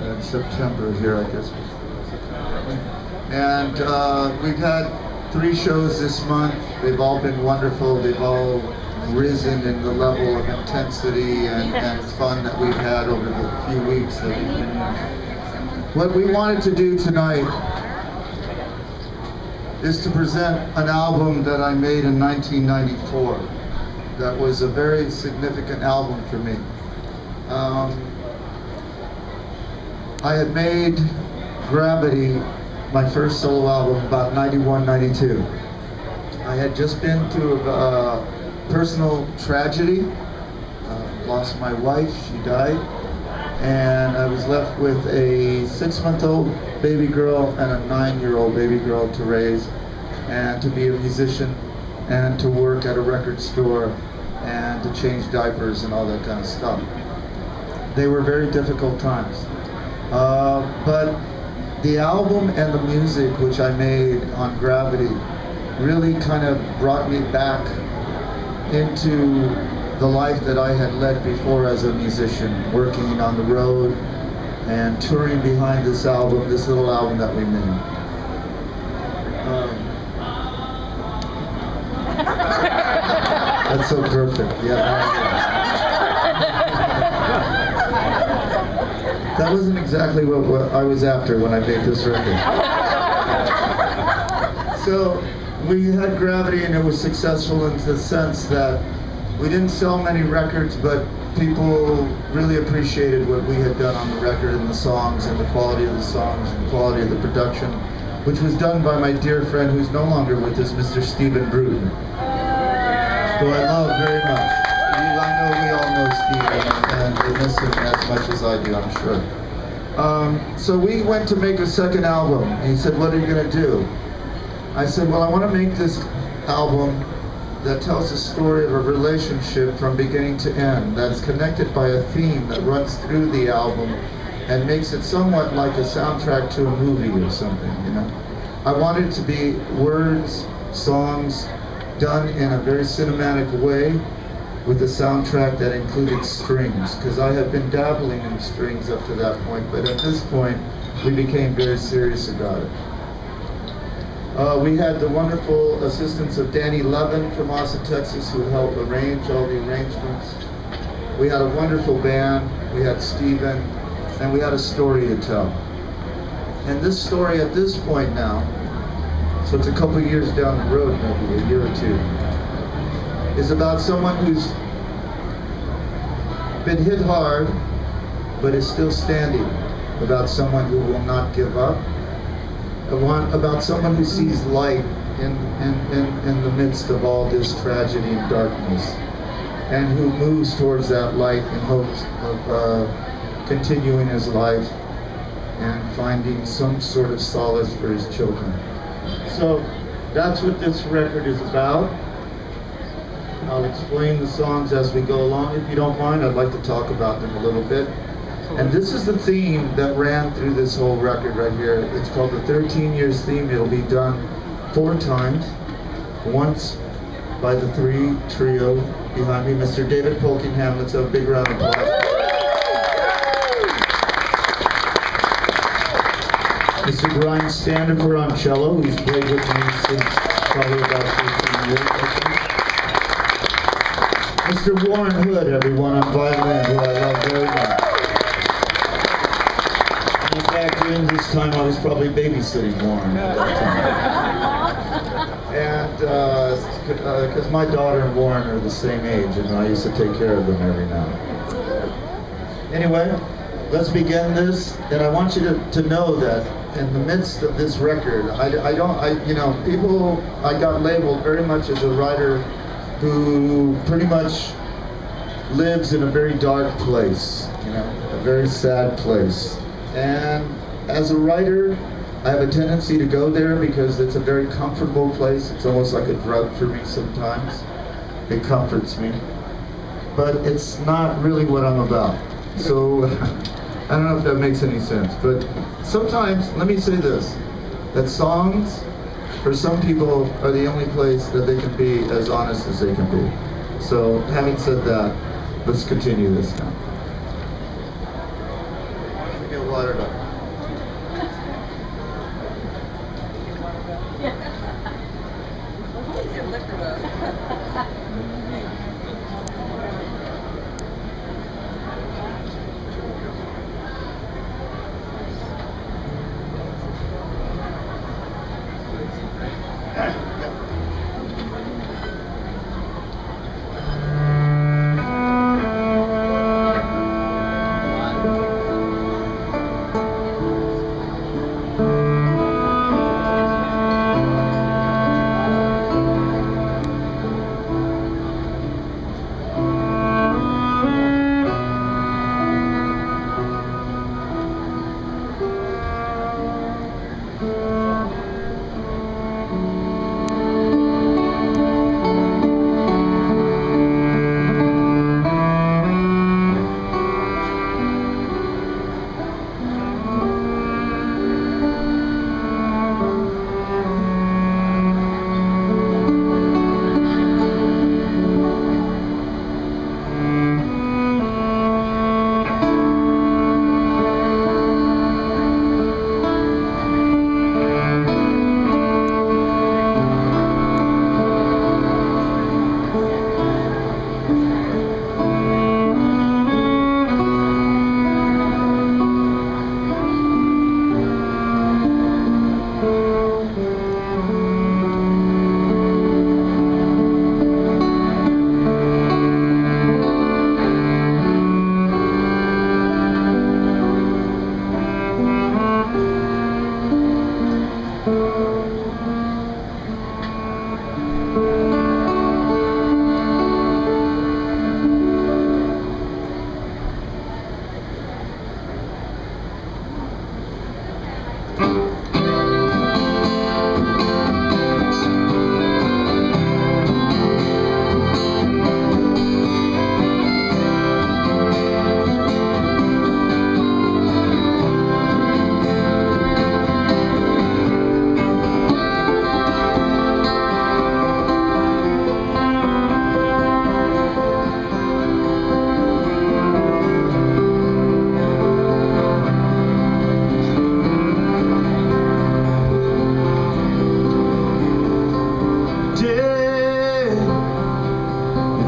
in September here, I guess. And we've had 3 shows this month. They've all been wonderful. They've all risen in the level of intensity and fun that we've had over the few weeks that we've been here. What we wanted to do tonight is to present an album that I made in 1994. That was a very significant album for me. I had made Gravity, my first solo album, about 91, 92. I had just been through a personal tragedy, lost my wife, she died, and I was left with a 6-month-old baby girl and a 9-year-old baby girl to raise, and to be a musician, and to work at a record store, and to change diapers and all that kind of stuff. They were very difficult times. But the album and the music which I made on Gravity really kind of brought me back into the life that I had led before as a musician, working on the road and touring behind this album, this little album that we made. That's so perfect. Yeah. That wasn't exactly what I was after when I made this record. So we had Gravity, and it was successful in the sense that we didn't sell many records, but people really appreciated what we had done on the record and the songs and the quality of the songs and the quality of the production, which was done by my dear friend who's no longer with us, Mr. Stephen Bruton, who I love very much. I know we all know Stephen, and we miss him as much as I do, I'm sure. So we went to make a second album. He said, "What are you going to do?" I said, "Well, I want to make this album that tells the story of a relationship from beginning to end, that's connected by a theme that runs through the album and makes it somewhat like a soundtrack to a movie or something, you know. I wanted it to be words, songs, done in a very cinematic way, with a soundtrack that included strings, because I had been dabbling in strings up to that point, but at this point we became very serious about it. We had the wonderful assistance of Danny Levin from Austin, Texas, who helped arrange all the arrangements. We had a wonderful band, we had Stephen, and we had a story to tell. And this story at this point now, so it's a couple years down the road, maybe a year or two, is about someone who's been hit hard but is still standing, about someone who will not give up, about someone who sees light in the midst of all this tragedy and darkness, and who moves towards that light in hopes of continuing his life and finding some sort of solace for his children. So that's what this record is about. I'll explain the songs as we go along. If you don't mind, I'd like to talk about them a little bit. And this is the theme that ran through this whole record right here. It's called the 13 Years theme. It'll be done 4 times. Once by the 3 trio behind me, Mr. David Pulkingham. Let's have a big round of applause. Mr. Brian Standefer on cello, who's played with me since probably about 13 years. Mr. Warren Hood, everyone, on violin, who I love very much. In fact, during this time, I was probably babysitting Warren at that time. And because my daughter and Warren are the same age, and I used to take care of them every now and then. Anyway, let's begin this, and I want you to know that in the midst of this record, I got labeled very much as a writer who pretty much lives in a very dark place, you know, a very sad place. And as a writer, I have a tendency to go there because it's a very comfortable place. It's almost like a drug for me sometimes. It comforts me. But it's not really what I'm about. So, I don't know if that makes any sense. But sometimes, let me say this, that songs, for some people, are the only place that they can be as honest as they can be. So, having said that, let's continue this now. get watered up. Get liquored up.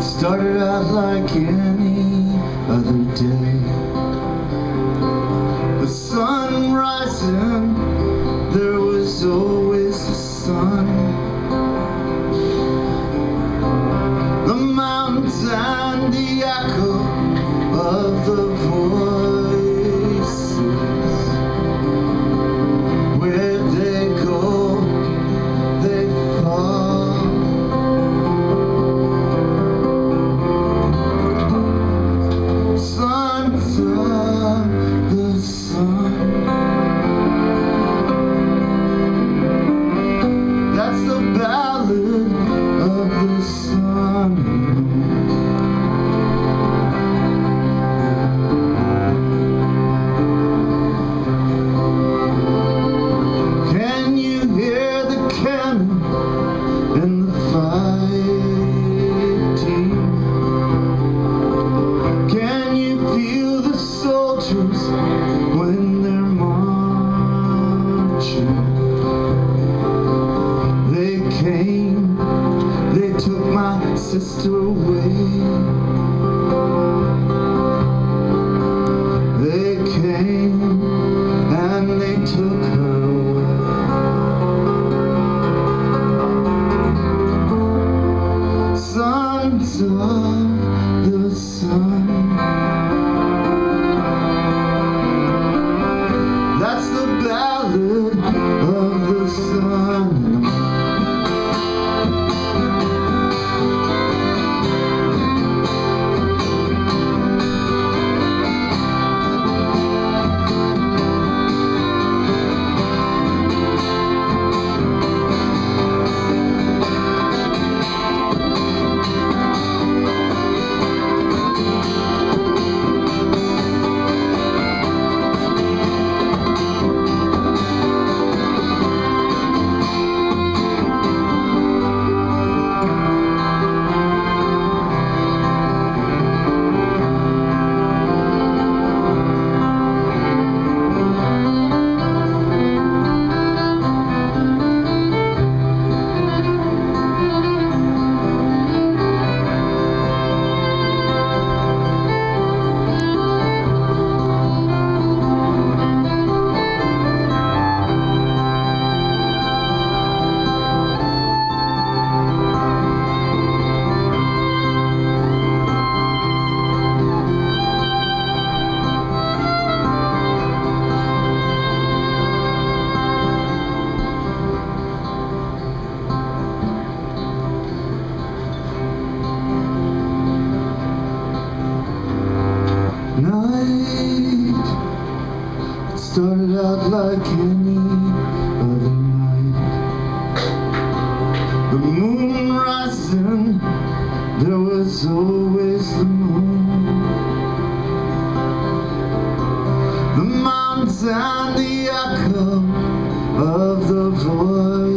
Started out like any other day. The sun rising, there was always the sun. The mountains and the echo of the voices. Where they go, they fall. Sons of the sun. That's the ballad of the sun. Can you hear the cannon and the fighting? Can you feel the soldiers when they're marching? They came, they took my sister away. They came and they took her away. Sons of the sun. That's the ballad of the sun. started out like any other night. The moon rising, there was always the moon. The mountain, the echo of the voice